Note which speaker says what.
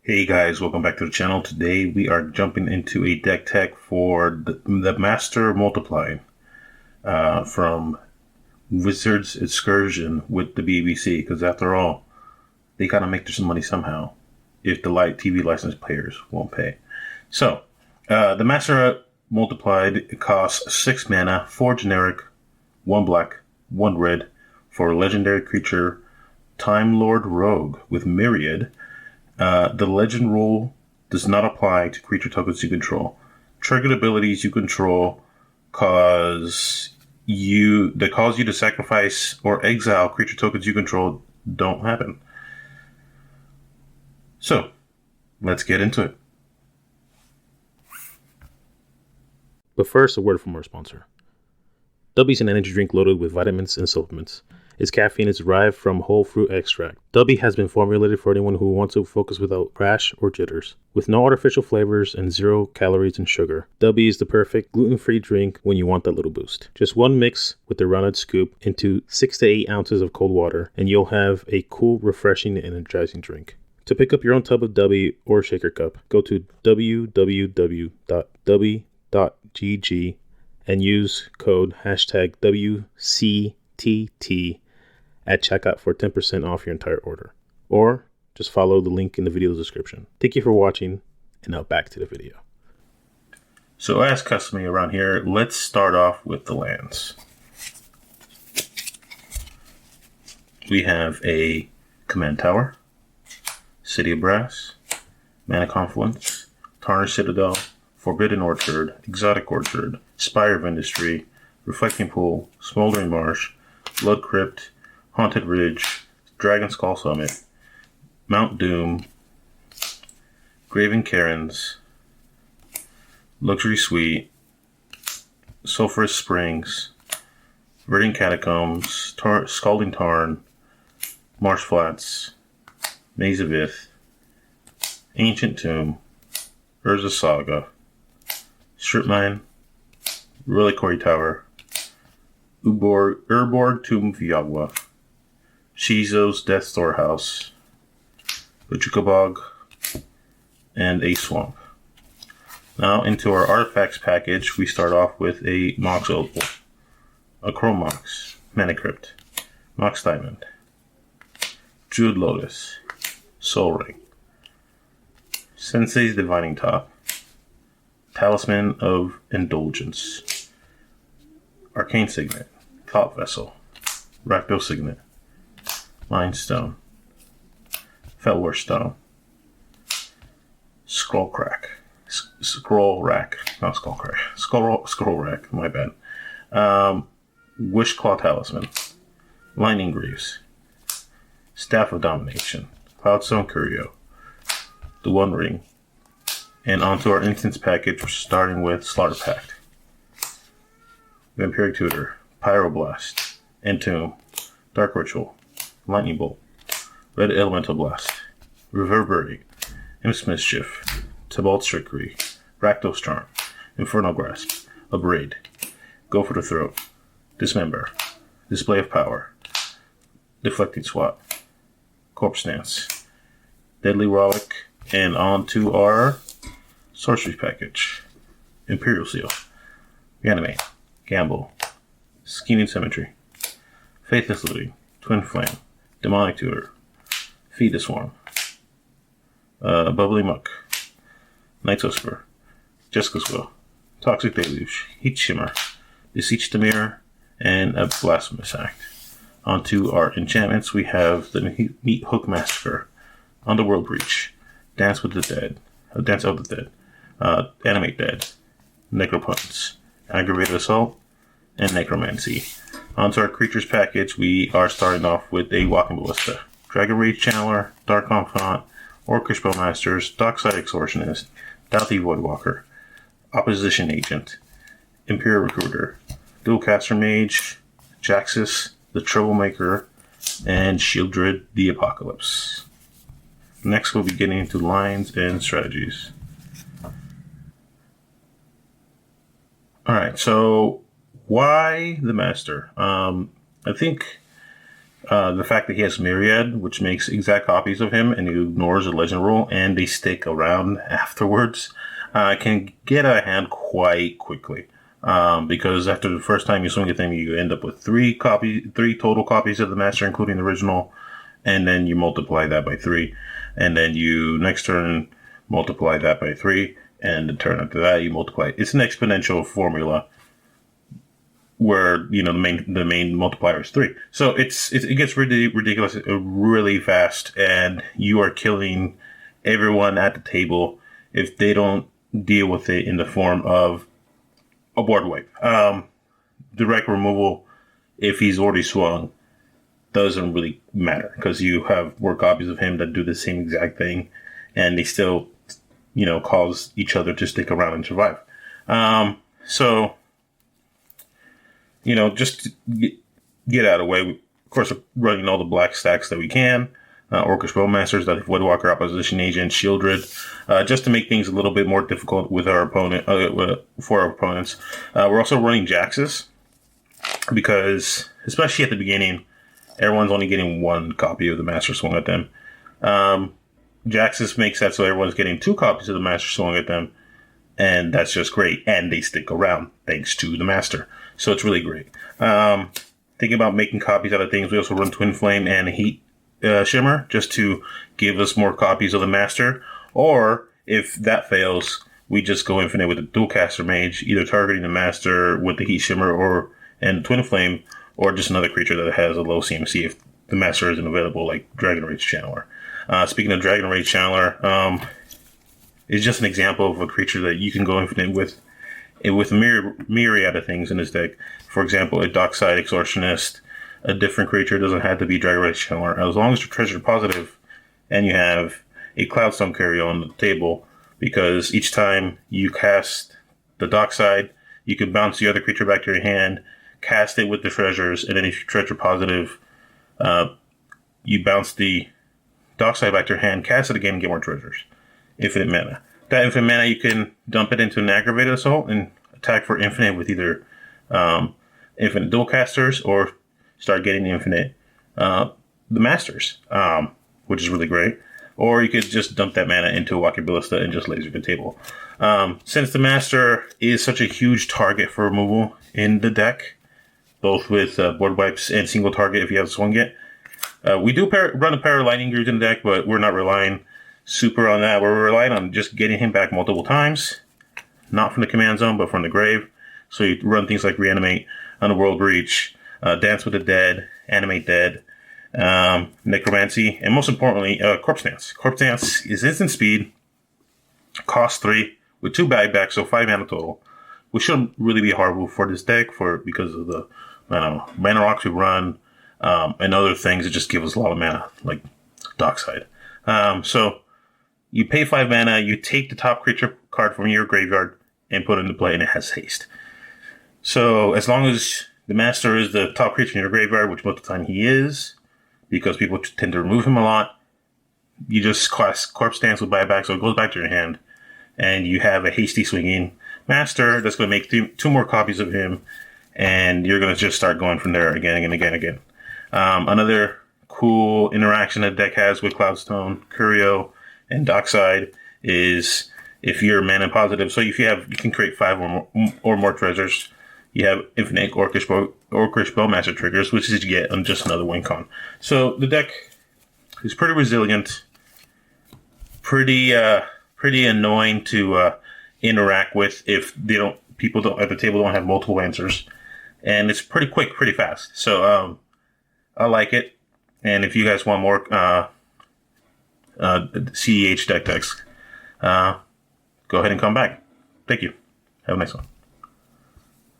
Speaker 1: Hey guys, welcome back to the channel. Today we are jumping into a deck tech for the Master Multiply from Wizards Excursion with the BBC, because after all, they gotta make some money somehow if the TV license players won't pay. So, the Master Multiplied costs 6 mana, 4 generic, 1 black, 1 red for a legendary creature, Time Lord Rogue with Myriad. The legend rule does not apply to creature tokens you control. Triggered abilities you control cause you to sacrifice or exile creature tokens you control don't happen. So, let's get into it.
Speaker 2: But first, a word from our sponsor. Dubby's an energy drink loaded with vitamins and supplements. Its caffeine is derived from whole fruit extract. Dubby has been formulated for anyone who wants to focus without crash or jitters. With no artificial flavors and 0 calories and sugar, Dubby is the perfect gluten-free drink when you want that little boost. Just one mix with the rounded scoop into 6 to 8 ounces of cold water, and you'll have a cool, refreshing, and energizing drink. To pick up your own tub of Dubby or shaker cup, go to www.dubby.gg and use code #WCTT at checkout for 10% off your entire order. Or just follow the link in the video description. Thank you for watching, and now back to the video.
Speaker 1: So as customary around here, let's start off with the lands. We have a Command Tower, City of Brass, Mana Confluence, Tarnished Citadel, Forbidden Orchard, Exotic Orchard, Spire of Industry, Reflecting Pool, Smoldering Marsh, Blood Crypt, Haunted Ridge, Dragon Skull Summit, Mount Doom, Graven Cairns, Luxury Suite, Sulphurous Springs, Verdant Catacombs, Scalding Tarn, Marsh Flats, Maze of Ith, Ancient Tomb, Urza Saga, Strip Mine, Reliquary Tower, Urborg Tomb of Yagwa, Shizo's Death Storehouse, Uchukabog, and a Swamp. Now into our artifacts package, we start off with a Mox Opal, a Chrome Mox, Mana Crypt, Mox Diamond, Druid Lotus, Soul Ring, Sensei's Divining Top, Talisman of Indulgence, Arcane Signet, Thought Vessel, Rakdos Signet, Mind Stone, Felwar Stone, Scroll Rack, my bad. Wishclaw Talisman, Lightning Greaves, Staff of Domination, Cloudstone Curio, the One Ring, and onto our instance package, we're starting with Slaughter Pact, Vampiric Tutor, Pyroblast, Entomb, Dark Ritual, Lightning Bolt, Red Elemental Blast, Reverberate, Imp's Mischief, Tibalt's Trickery, Rakdos Charm, Infernal Grasp, Abrade, Go for the Throat, Dismember, Display of Power, Deflecting Swat, Corpse Dance, Deadly Relic, and on to our sorcery package, Imperial Seal, Reanimate, Gamble, Scheming Symmetry, Faithless Looting, Twin Flame, Demonic Tutor, Feed the Swarm, Bubbly Muck, Night's Whisper, Jessica's Will, Toxic Deluge, Heat Shimmer, Beseech the Mirror, and a Blasphemous Act. Onto our enchantments, we have the Meat Hook Massacre, Underworld Breach, Dance of the Dead, Animate Dead, Necropotence, Aggravated Assault, and Necromancy. Onto our creatures package, we are starting off with a Walking Ballista, Dragon Rage Channeler, Dark Confidant, Orcish Bowmasters, Dockside Extortionist, Doughty Voidwalker, Opposition Agent, Imperial Recruiter, Dualcaster Mage, Jaxus, the Troublemaker, and Shieldred the Apocalypse. Next, we'll be getting into lines and strategies. Alright, so why the Master? I think The fact that he has Myriad, which makes exact copies of him and he ignores the legend rule, and they stick around afterwards, can get out of hand quite quickly. Because after the first time you swing at them, you end up with three total copies of the master, including the original, and then you multiply that by 3, and then you next turn multiply that by 3, and the turn after that you multiply. It's an exponential formula where the main multiplier is 3. So it gets really ridiculous really fast, and you are killing everyone at the table if they don't deal with it in the form of a board wipe. Direct removal, if he's already swung, doesn't really matter because you have more copies of him that do the same exact thing, and they still, cause each other to stick around and survive. So, just to get out of the way, of course, we're running all the black stacks that we can. Orcish Bowmasters, that Voidwalker, Opposition Agent, Shieldred, just to make things a little bit more difficult with our opponent, for our opponents. We're also running Jaxes because, especially at the beginning, everyone's only getting 1 copy of the Master swung at them. Jaxes makes that so everyone's getting 2 copies of the Master swung at them, and that's just great. And they stick around thanks to the Master, so it's really great. Thinking about making copies out of things, we also run Twin Flame and Heat Shimmer just to give us more copies of the Master. Or if that fails, we just go infinite with the Dualcaster Mage, either targeting the Master with the Heat Shimmer and Twin Flame, or just another creature that has a low CMC if the Master isn't available, like Dragon Rage Channeler. Speaking of Dragon Rage Channeler, it's just an example of a creature that you can go infinite with a myriad of things in this deck. For example, a Dockside Extortionist, a different creature. Doesn't have to be Dragon Rage Channeler. As long as you're treasure positive and you have a Cloudstone Carrier on the table, because each time you cast the Dockside, you can bounce the other creature back to your hand, cast it with the treasures, and then if you're treasure positive, you bounce the Dockside back to your hand, cast it again, and get more treasures. Infinite mana. That infinite mana, you can dump it into an Aggravated Assault and attack for infinite with either infinite Dualcasters or start getting the infinite the Masters, which is really great. Or you could just dump that mana into a Walking Ballista and just laser the table. Since the Master is such a huge target for removal in the deck, both with board wipes and single target if you have swung yet, we do run a pair of Lightning Greaves in the deck, but we're not relying super on that. We're relying on just getting him back multiple times, not from the command zone, but from the grave. So you run things like Reanimate, Underworld Breach, Dance with the Dead, Animate Dead, Necromancy, and most importantly, Corpse Dance. Corpse Dance is instant speed, cost 3, with 2 back, so 5 mana total, which shouldn't really be hard for this deck because of the mana rocks we run, and other things that just give us a lot of mana, like Dockside. So you pay 5 mana, you take the top creature card from your graveyard and put it into play, and it has haste. So as long as the Master is the top creature in your graveyard, which most of the time he is, because people tend to remove him a lot, you just cast Corpse Dance with buyback, so it goes back to your hand, and you have a hasty swinging Master that's going to make 2 more copies of him, and you're going to just start going from there again and again and again. Another cool interaction that deck has with Cloudstone, Curio, and Dockside is if you're mana positive. So if you can create 5 or more treasures. You have infinite Orcish Bowmaster triggers, which is you get on just another win con. So the deck is pretty resilient, pretty annoying to interact with if people at the table don't have multiple answers, and it's pretty quick, pretty fast. So I like it. And if you guys want more cEDH deck decks, go ahead and come back. Thank you. Have a nice one.